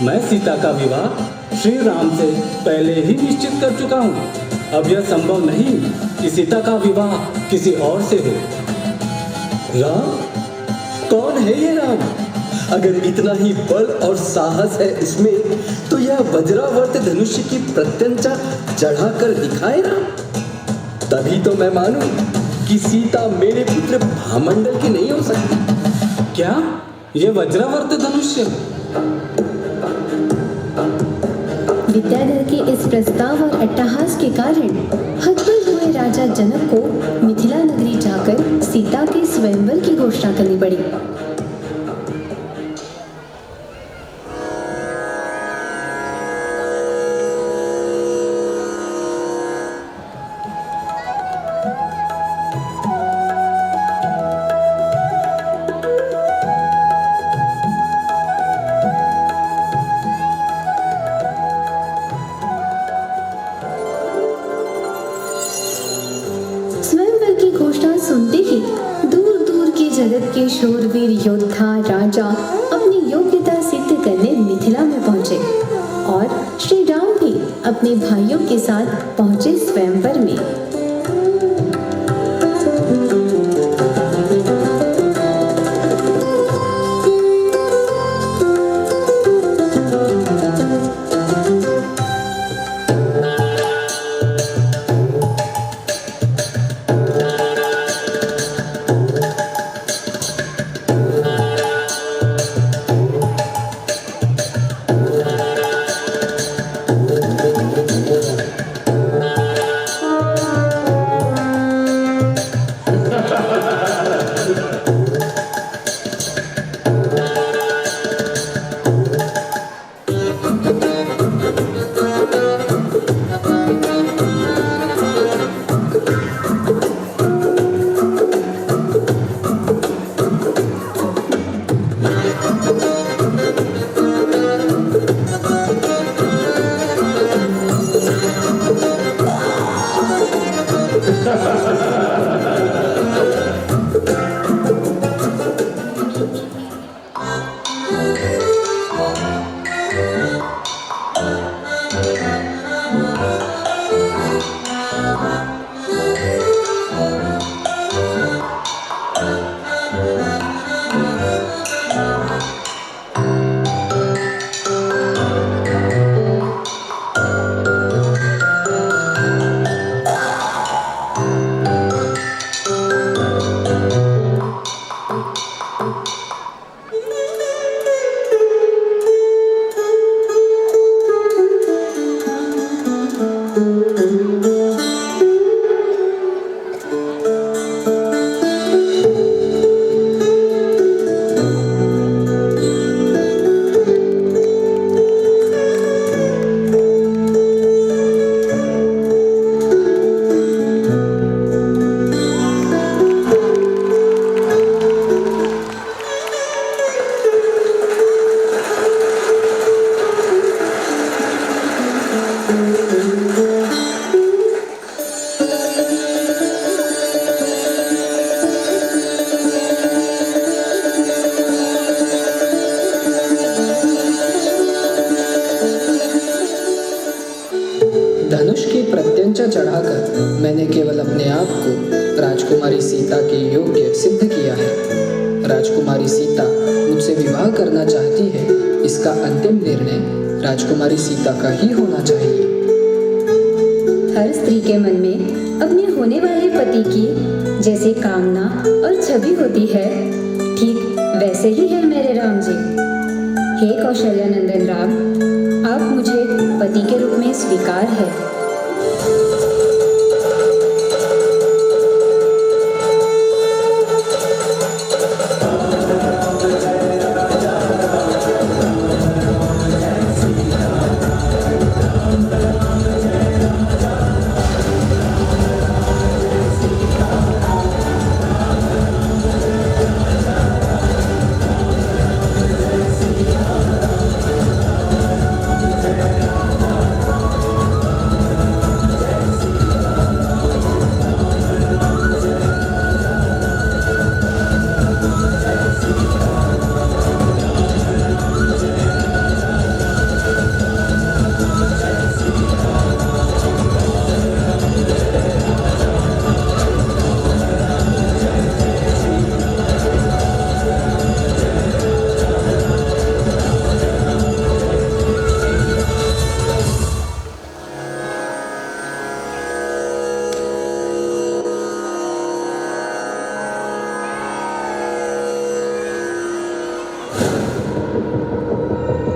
मैं सीता का विवाह श्री राम से पहले ही निश्चित कर चुका हूँ। अब यह संभव नहीं कि सीता का विवाह किसी और से हो। राम? कौन है ये राम? अगर इतना ही बल और साहस है इसमें, तो यह वज्रावर्त धनुष्य की प्रत्यंचा चढ़ाकर दिखाए राम। तभी तो मैं मानूं कि सीता मेरे पुत्र भामंडल की नहीं हो सकती। क्या ये वज्रावर्त धनुष्य? विद्याधर के इस प्रस्ताव और अट्टहास के कारण हतबल हुए राजा जनक को मिथिला नगरी जाकर सीता के स्वयंवर की घोषणा करनी पड़ी। सुनते ही दूर दूर के जगत के शूरवीर योद्धा राजा अपनी योग्यता सिद्ध करने मिथिला में पहुंचे और श्री राम भी अपने भाइयों के साथ पहुंचे स्वयंवर में। धनुष की प्रत्यंचा चढ़ाकर मैंने केवल अपने आप को राजकुमारी सीता के योग्य सिद्ध किया है। राजकुमारी सीता मुझसे विवाह करना चाहती है, इसका अंतिम निर्णय राजकुमारी सीता का ही होना चाहिए। हर स्त्री के मन में अपने होने वाले पति की जैसे कामना और छवि होती है, ठीक वैसे ही है मेरे राम जी। हे कौशल्यानंदन राम, आप मुझे पति के रूप में स्वीकार है।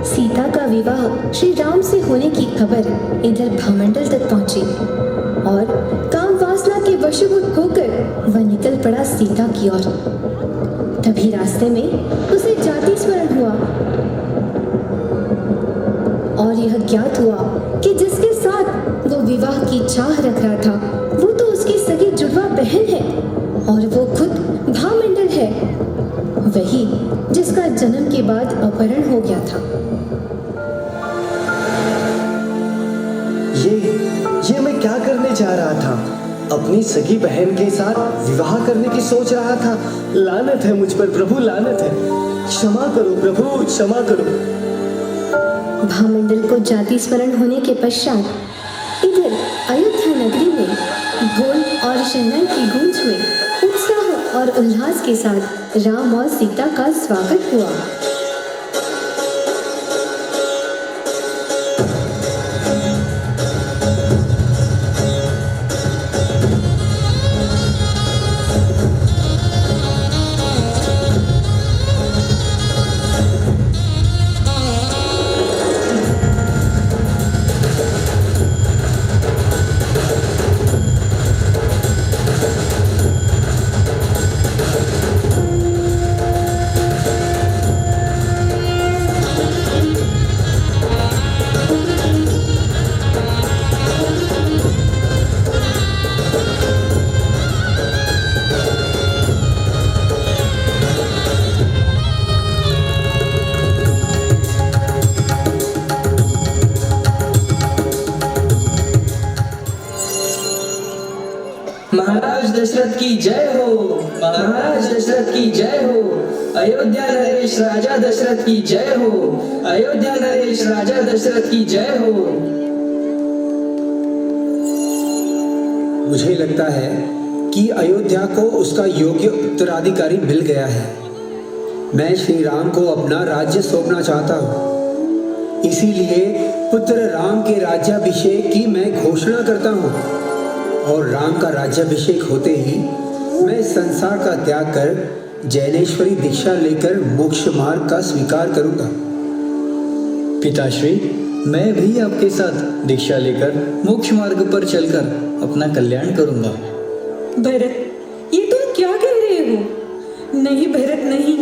सीता का विवाह श्री राम से होने की खबर इधर भामंडल तक पहुंची और काम वासना के वशीभूत होकर वह निकल पड़ा सीता की ओर। तभी रास्ते में उसे जाति स्मरण हुआ और यह ज्ञात हुआ कि जिसके साथ वो विवाह की चाह रख रहा था वो तो उसकी सगी जुड़वा बहन है और वो खुद भामंडल है, वही जिसका जन्म के बाद अपहरण हो गया था। ये मैं क्या करने जा रहा था? अपनी सगी बहन के साथ विवाह करने की सोच रहा था। लानत है मुझ पर प्रभु, लानत है। क्षमा करो प्रभु, क्षमा करो। भामंडल को जाति स्मरण होने के पश्चात इधर अयोध्या नगरी में ढोल और शहनाई की गूंज में उत्साह और उल्लास के साथ राम और सीता का स्वागत हुआ। महाराज दशरथ की जय हो, महाराज दशरथ की जय हो। अयोध्या नरेश राजा दशरथ की जय हो, अयोध्या नरेश राजा दशरथ की जय हो। मुझे लगता है कि अयोध्या को उसका योग्य उत्तराधिकारी मिल गया है। मैं श्री राम को अपना राज्य सौंपना चाहता हूँ, इसीलिए पुत्र राम के राज्याभिषेक की मैं घोषणा करता हूँ और राम का राज्याभिषेक होते ही मैं संसार का त्याग कर जैनेश्वरी दीक्षा लेकर मोक्ष मार्ग का स्वीकार करूँगा। पिताश्री, मैं भी आपके साथ दीक्षा लेकर मोक्ष मार्ग पर चलकर अपना कल्याण करूंगा। भरत, ये तुम क्या कह रहे हो? नहीं भरत, नहीं,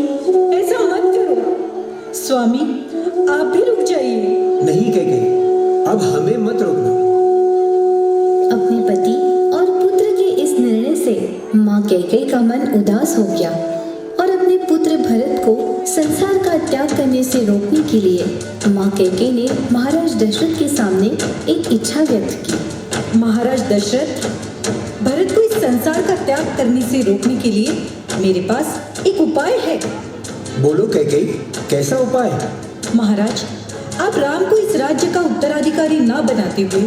ऐसा मत करो। स्वामी, आप भी रुक जाइए। नहीं कैकेयी, अब हमें मत रोकना। अपने पति और पुत्र के इस निर्णय से माँ कैकेयी का मन उदास हो गया और अपने पुत्र भरत को संसार का त्याग करने से रोकने के लिए माँ कैकेयी ने महाराज दशरथ के सामने एक इच्छा व्यक्त की। महाराज दशरथ, भरत को इस संसार का त्याग करने से रोकने के लिए मेरे पास एक उपाय है। बोलो कैकेयी, कैसा उपाय? महाराज, आप राम को इस राज्य का उत्तराधिकारी न बनाते हुए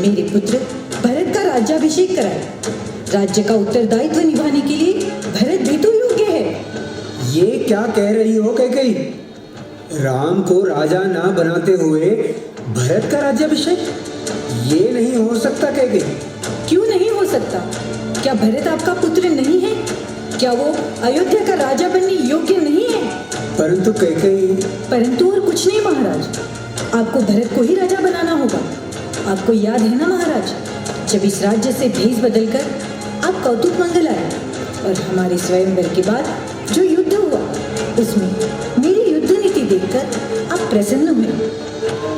मेरे पुत्र भरत का राज्याभिषेक कराए। राज्य का उत्तरदायित्व निभाने के लिए भरत भी तो योग्य है। ये क्या कह रही हो कैकेयी? राम को राजा ना बनाते हुए भरत का राज्याभिषेक? ये नहीं हो सकता कैकेयी। क्यों नहीं हो सकता? क्या भरत आपका पुत्र नहीं है? क्या वो अयोध्या का राजा बनने योग्य नहीं है? परंतु कैकेयी। परंतु और कुछ नहीं महाराज, आपको भरत को ही राजा बनाना होगा। आपको याद है ना महाराज, जब इस राज्य से भेष बदलकर आप कौतुक मंगल आए और हमारे स्वयंवर के बाद जो युद्ध हुआ उसमें मेरी युद्ध नीति देखकर आप प्रसन्न हुए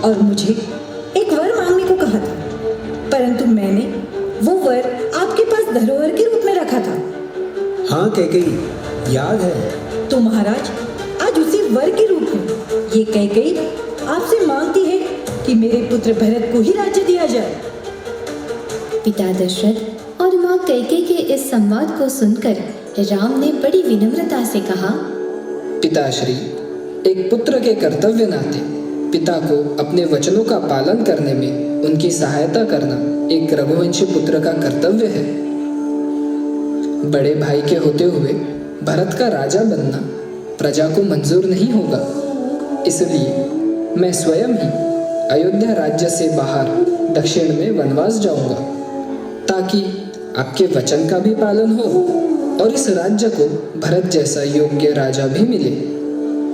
और मुझे एक वर मांगने को कहा था, परंतु मैंने वो वर आपके पास धरोहर के रूप में रखा था। हाँ कैकेयी, याद है। तो महाराज, आज उसी वर के रूप में ये कैकेयी आपसे मांगती है कि मेरे पुत्र भरत को ही राज्य दिया जाए। पिता दशरथ और माँ कैकेयी के इस संवाद को सुनकर राम ने बड़ी विनम्रता से कहा, पिताश्री, एक पुत्र के कर्तव्य नाते पिता को अपने वचनों का पालन करने में उनकी सहायता करना एक रघुवंशी पुत्र का कर्तव्य है। बड़े भाई के होते हुए भरत का राजा बनना प्रजा को मंजूर नहीं होगा, इसलिए मैं स्वयं ही अयोध्या राज्य से बाहर दक्षिण में वनवास जाऊंगा, ताकि आपके वचन का भी पालन हो और इस राज्य को भरत जैसा योग्य राजा भी मिले।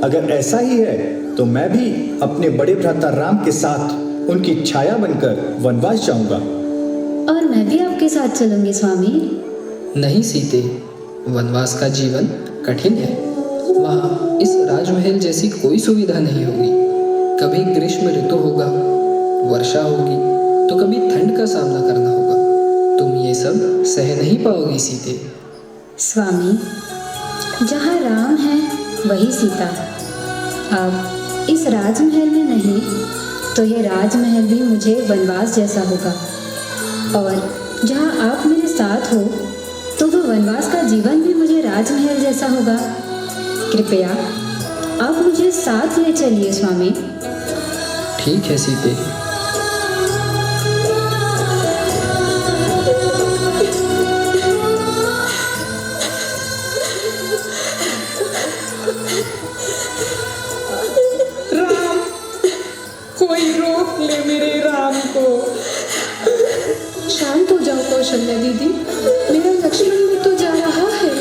अगर ऐसा ही है तो मैं भी अपने बड़े भ्राता राम के साथ उनकी छाया बनकर वनवास जाऊंगा। और मैं भी आपके साथ चलूंगी स्वामी। नहीं सीते, वनवास का जीवन कठिन है। वहाँ इस राजमहल जैसी कोई सुविधा नहीं होगी। कभी ग्रीष्म ऋतु होगा, वर्षा होगी, तो कभी ठंड का सामना करना होगा। तुम ये सब सह नहीं पाओगी सीते। स्वामी, जहाँ राम है वही सीता। अब इस राजमहल में नहीं तो ये राजमहल भी मुझे वनवास जैसा होगा। और जहाँ आप मेरे साथ हो तो वो वनवास का जीवन भी मुझे राजमहल जैसा होगा। कृपया आप मुझे साथ ले चलिए स्वामी। ठीक है सीते। राम, कोई रोक ले मेरे राम को। शांत हो जाओ कौशल्या दीदी, मेरा लक्ष्मण भी तो जा रहा है।